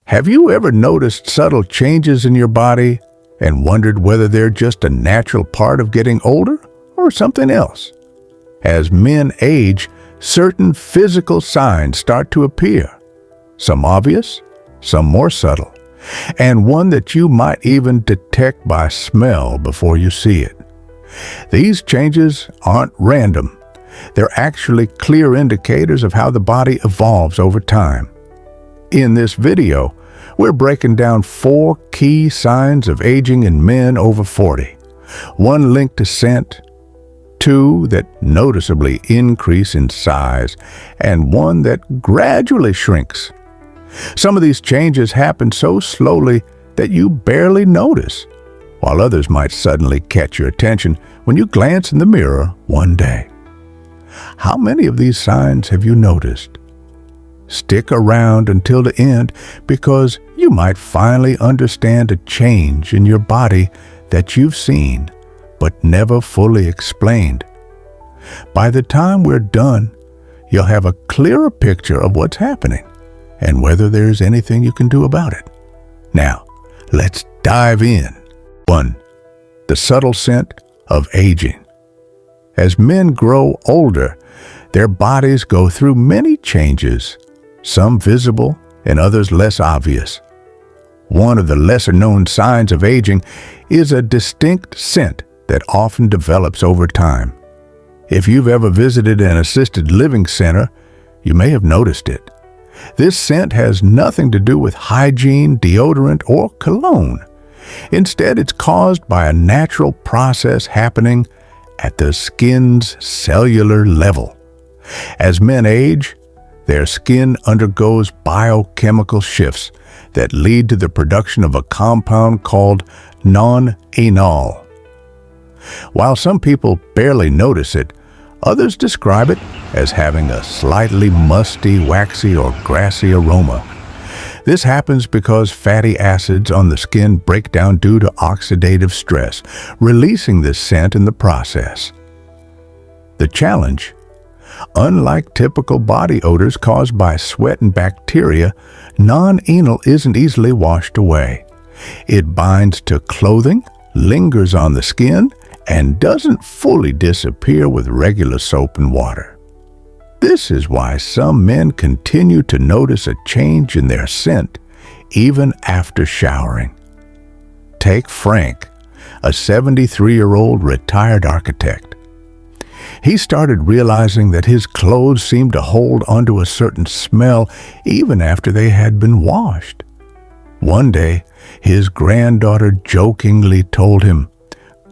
Have you ever noticed subtle changes in your body and wondered whether they're just a natural part of getting older or something else? As men age, certain physical signs start to appear, some obvious, some more subtle, and one that you might even detect by smell before you see it. These changes aren't random. They're actually clear indicators of how the body evolves over time. In this video, we're breaking down 4 key signs of aging in men over 40. 1 linked to scent, 2 that noticeably increase in size, and 1 that gradually shrinks. Some of these changes happen so slowly that you barely notice, while others might suddenly catch your attention when you glance in the mirror one day. How many of these signs have you noticed? Stick around until the end because you might finally understand a change in your body that you've seen but never fully explained. By the time we're done, you'll have a clearer picture of what's happening and whether there's anything you can do about it. Now, let's dive in. 1. The subtle scent of aging. As men grow older, their bodies go through many changes, some visible and others less obvious. One of the lesser-known signs of aging is a distinct scent that often develops over time. If you've ever visited an assisted living center, you may have noticed it. This scent has nothing to do with hygiene, deodorant, or cologne. Instead, it's caused by a natural process happening at the skin's cellular level. As men age, their skin undergoes biochemical shifts that lead to the production of a compound called non-enol. While some people barely notice it, others describe it as having a slightly musty, waxy, or grassy aroma. This happens because fatty acids on the skin break down due to oxidative stress, releasing this scent in the process. The challenge: unlike typical body odors caused by sweat and bacteria, non-enol isn't easily washed away. It binds to clothing, lingers on the skin, and doesn't fully disappear with regular soap and water. This is why some men continue to notice a change in their scent even after showering. Take Frank, a 73-year-old retired architect. He started realizing that his clothes seemed to hold onto a certain smell even after they had been washed. One day, his granddaughter jokingly told him,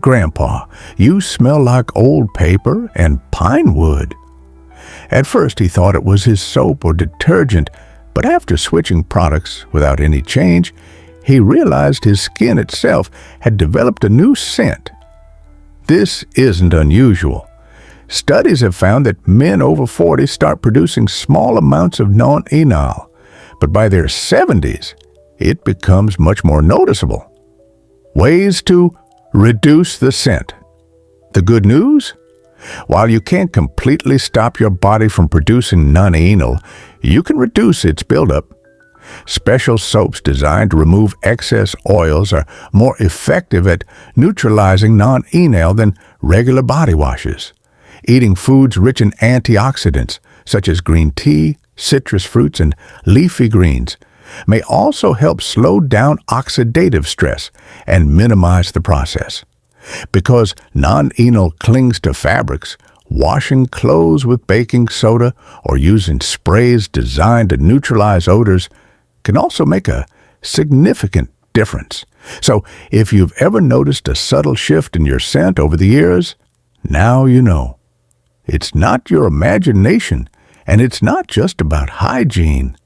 "Grandpa, you smell like old paper and pine wood." At first, he thought it was his soap or detergent, but after switching products without any change, he realized his skin itself had developed a new scent. This isn't unusual. Studies have found that men over 40 start producing small amounts of non-enol, but by their 70s, it becomes much more noticeable. Ways to reduce the scent. The good news? While you can't completely stop your body from producing non-enol, you can reduce its buildup. Special soaps designed to remove excess oils are more effective at neutralizing non-enol than regular body washes. Eating foods rich in antioxidants, such as green tea, citrus fruits, and leafy greens, may also help slow down oxidative stress and minimize the process. Because non-enol clings to fabrics, washing clothes with baking soda or using sprays designed to neutralize odors can also make a significant difference. So, if you've ever noticed a subtle shift in your scent over the years, now you know. It's not your imagination, and it's not just about hygiene.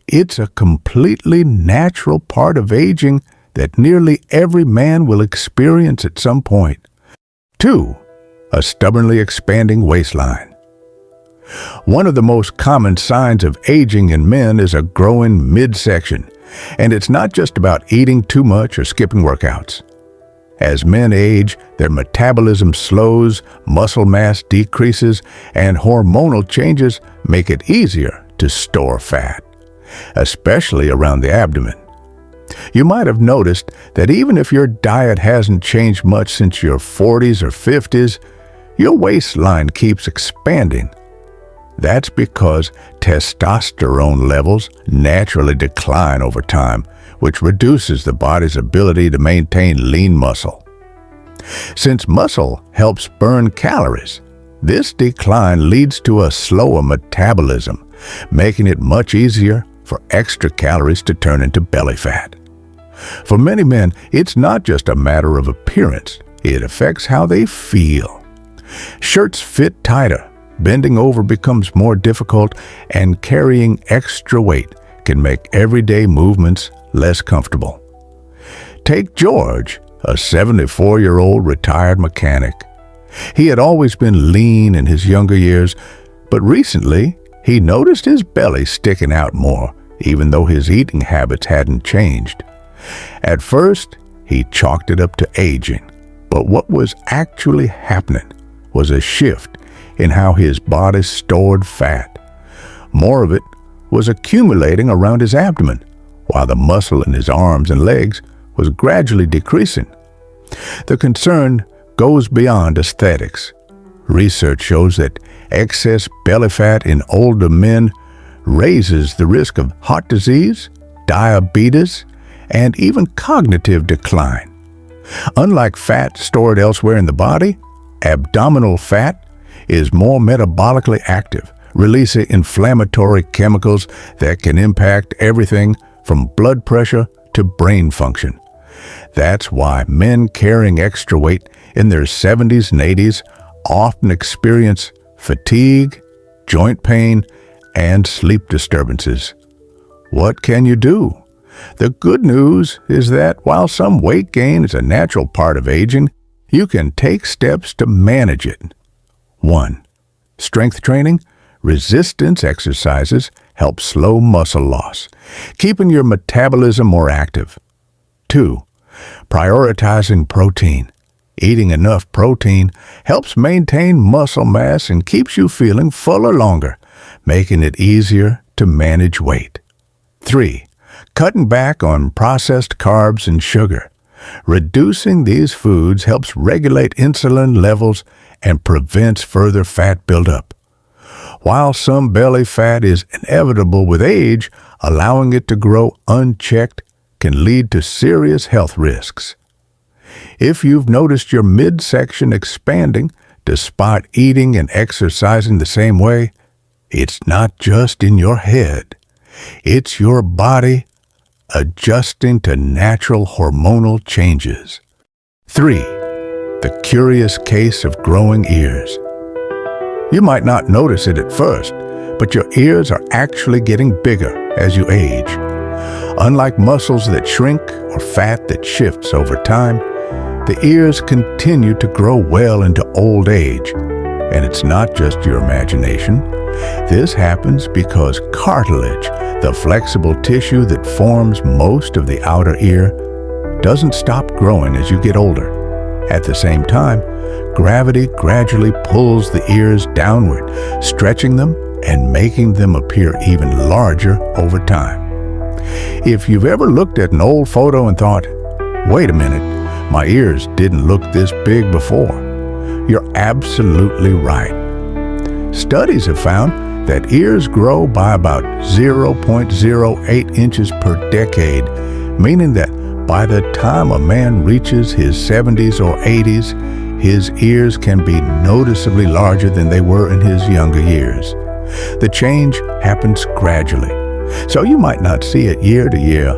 It's a completely natural part of aging that nearly every man will experience at some point. 2. A stubbornly expanding waistline. One of the most common signs of aging in men is a growing midsection, and it's not just about eating too much or skipping workouts. As men age, their metabolism slows, muscle mass decreases, and hormonal changes make it easier to store fat. especially around the abdomen. You might have noticed that even if your diet hasn't changed much since your 40s or 50s, your waistline keeps expanding. That's because testosterone levels naturally decline over time, which reduces the body's ability to maintain lean muscle. Since muscle helps burn calories, this decline leads to a slower metabolism, making it much easier for extra calories to turn into belly fat. For many men, it's not just a matter of appearance, it affects how they feel. Shirts fit tighter, bending over becomes more difficult, and carrying extra weight can make everyday movements less comfortable. Take George, a 74-year-old retired mechanic. He had always been lean in his younger years, but recently he noticed his belly sticking out more, even though his eating habits hadn't changed. At first, he chalked it up to aging, but what was actually happening was a shift in how his body stored fat. More of it was accumulating around his abdomen, while the muscle in his arms and legs was gradually decreasing. The concern goes beyond aesthetics. Research shows that excess belly fat in older men raises the risk of heart disease, diabetes, and even cognitive decline. Unlike fat stored elsewhere in the body, abdominal fat is more metabolically active, releasing inflammatory chemicals that can impact everything from blood pressure to brain function. That's why men carrying extra weight in their 70s and 80s often experience fatigue, joint pain, and sleep disturbances. What can you do? The good news is that while some weight gain is a natural part of aging, you can take steps to manage it. 1. Strength training. Resistance exercises help slow muscle loss, keeping your metabolism more active. 2. Prioritizing protein. Eating enough protein helps maintain muscle mass and keeps you feeling fuller longer, making it easier to manage weight. 3. Cutting back on processed carbs and sugar. Reducing these foods helps regulate insulin levels and prevents further fat buildup. While some belly fat is inevitable with age, allowing it to grow unchecked can lead to serious health risks. If you've noticed your midsection expanding despite eating and exercising the same way, it's not just in your head. It's your body adjusting to natural hormonal changes. 3. The curious case of growing ears. You might not notice it at first, but your ears are actually getting bigger as you age. Unlike muscles that shrink or fat that shifts over time, the ears continue to grow well into old age. And it's not just your imagination. This happens because cartilage, the flexible tissue that forms most of the outer ear, doesn't stop growing as you get older. At the same time, gravity gradually pulls the ears downward, stretching them and making them appear even larger over time. If you've ever looked at an old photo and thought, "Wait a minute, my ears didn't look this big before," you're absolutely right. Studies have found that ears grow by about 0.08 inches per decade, meaning that by the time a man reaches his 70s or 80s, his ears can be noticeably larger than they were in his younger years. The change happens gradually, so you might not see it year to year,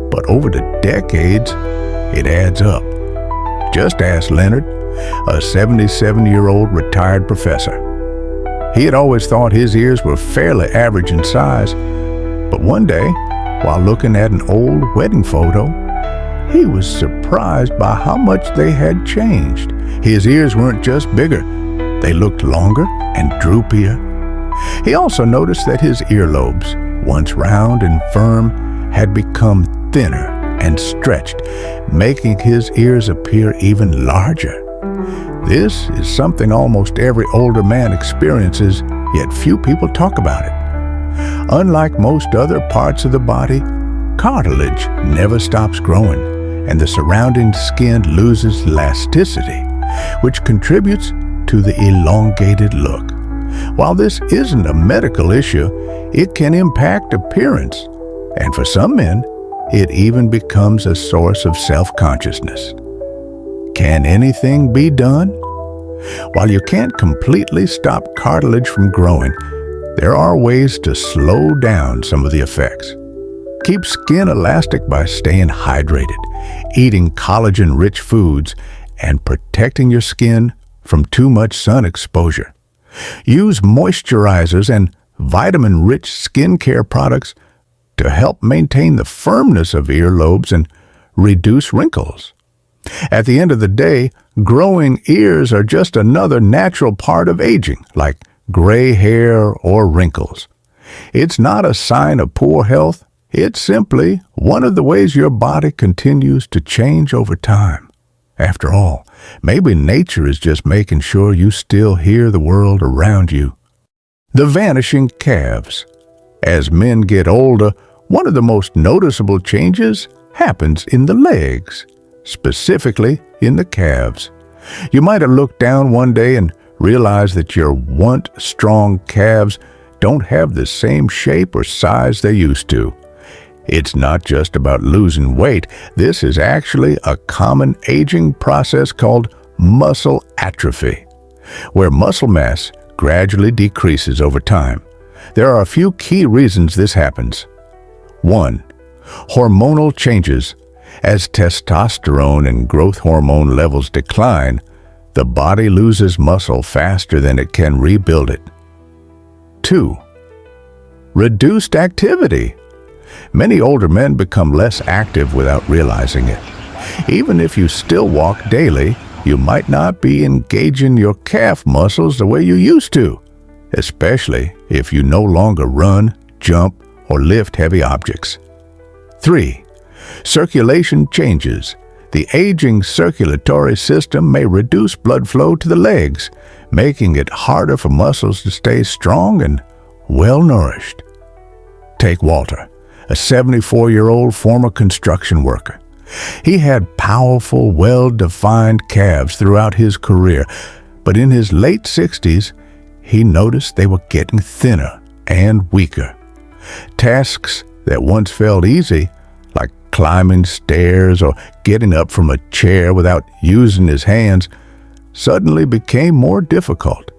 but over the decades, it adds up. Just ask Leonard, a 77-year-old retired professor. He had always thought his ears were fairly average in size, but one day, while looking at an old wedding photo, he was surprised by how much they had changed. His ears weren't just bigger, they looked longer and droopier. He also noticed that his earlobes, once round and firm, had become thinner and stretched, making his ears appear even larger. This is something almost every older man experiences, yet few people talk about it. Unlike most other parts of the body, cartilage never stops growing, and the surrounding skin loses elasticity, which contributes to the elongated look. While this isn't a medical issue, it can impact appearance, and for some men, it even becomes a source of self-consciousness. Can anything be done? While you can't completely stop cartilage from growing, there are ways to slow down some of the effects. Keep skin elastic by staying hydrated, eating collagen-rich foods, and protecting your skin from too much sun exposure. Use moisturizers and vitamin-rich skincare products to help maintain the firmness of earlobes and reduce wrinkles. At the end of the day, growing ears are just another natural part of aging, like gray hair or wrinkles. It's not a sign of poor health. It's simply one of the ways your body continues to change over time. After all, maybe nature is just making sure you still hear the world around you. The vanishing calves. As men get older, one of the most noticeable changes happens in the legs, specifically in the calves. You might have looked down one day and realized that your once strong calves don't have the same shape or size they used to. It's not just about losing weight. This is actually a common aging process called muscle atrophy, where muscle mass gradually decreases over time. There are a few key reasons this happens. 1. Hormonal changes. As testosterone and growth hormone levels decline, the body loses muscle faster than it can rebuild it. 2. Reduced activity. Many older men become less active without realizing it. Even if you still walk daily, you might not be engaging your calf muscles the way you used to, especially if you no longer run, jump, or lift heavy objects. 3. Circulation changes. The aging circulatory system may reduce blood flow to the legs, making it harder for muscles to stay strong and well-nourished. Take Walter, a 74-year-old former construction worker. He had powerful, well-defined calves throughout his career, but in his late 60s, he noticed they were getting thinner and weaker. Tasks that once felt easy, like climbing stairs or getting up from a chair without using his hands, suddenly became more difficult.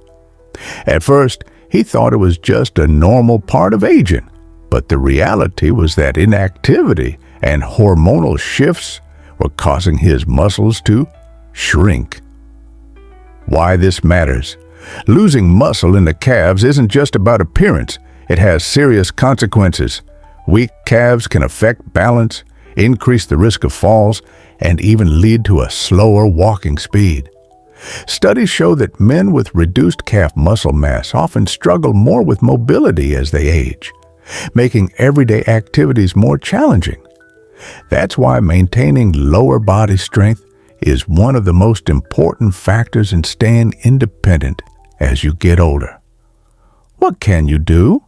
At first, he thought it was just a normal part of aging, but the reality was that inactivity and hormonal shifts were causing his muscles to shrink. Why this matters? Losing muscle in the calves isn't just about appearance. It has serious consequences. Weak calves can affect balance, increase the risk of falls, and even lead to a slower walking speed. Studies show that men with reduced calf muscle mass often struggle more with mobility as they age, making everyday activities more challenging. That's why maintaining lower body strength is one of the most important factors in staying independent as you get older. What can you do?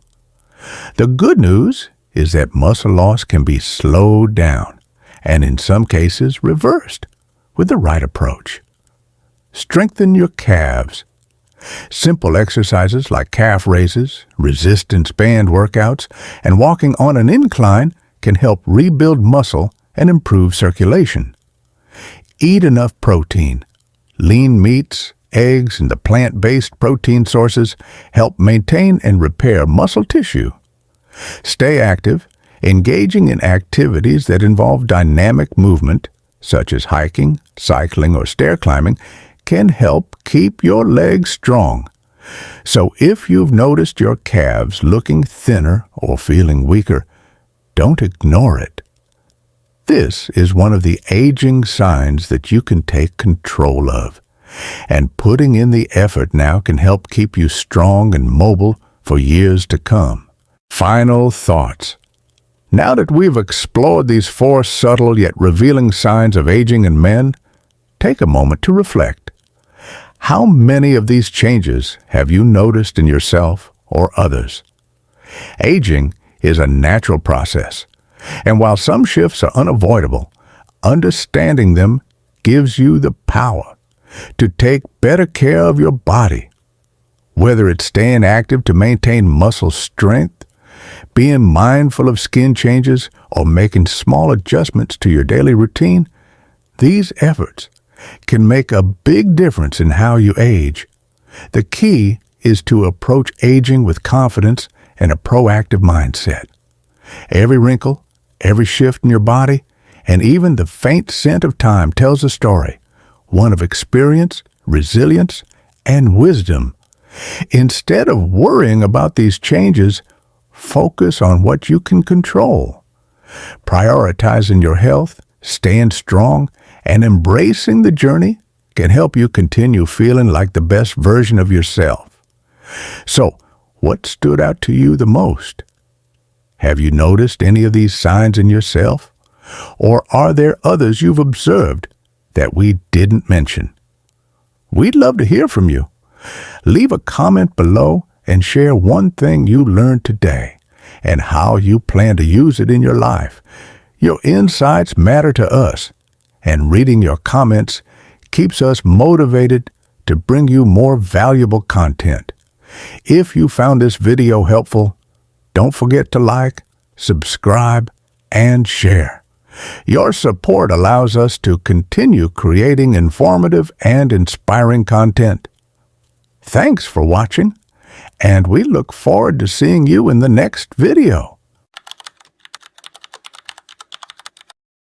The good news is that muscle loss can be slowed down and in some cases reversed with the right approach. Strengthen your calves. Simple exercises like calf raises, resistance band workouts, and walking on an incline can help rebuild muscle and improve circulation. Eat enough protein. Lean meats, eggs, and the plant-based protein sources help maintain and repair muscle tissue. Stay active, engaging in activities that involve dynamic movement, such as hiking, cycling, or stair climbing, can help keep your legs strong. So if you've noticed your calves looking thinner or feeling weaker, don't ignore it. This is one of the aging signs that you can take control of. And putting in the effort now can help keep you strong and mobile for years to come. Final thoughts. Now that we've explored these 4 subtle yet revealing signs of aging in men, take a moment to reflect. How many of these changes have you noticed in yourself or others? Aging is a natural process, and while some shifts are unavoidable, understanding them gives you the power to take better care of your body. Whether it's staying active to maintain muscle strength, being mindful of skin changes, or making small adjustments to your daily routine, these efforts can make a big difference in how you age. The key is to approach aging with confidence and a proactive mindset. Every wrinkle, every shift in your body, and even the faint scent of time tells a story, one of experience, resilience, and wisdom. Instead of worrying about these changes, focus on what you can control. Prioritizing your health, staying strong, and embracing the journey can help you continue feeling like the best version of yourself. So, what stood out to you the most? Have you noticed any of these signs in yourself? Or are there others you've observed that we didn't mention? We'd love to hear from you. Leave a comment below and share one thing you learned today and how you plan to use it in your life. Your insights matter to us, and reading your comments keeps us motivated to bring you more valuable content. If you found this video helpful, don't forget to like, subscribe, and share. Your support allows us to continue creating informative and inspiring content. Thanks for watching, and we look forward to seeing you in the next video.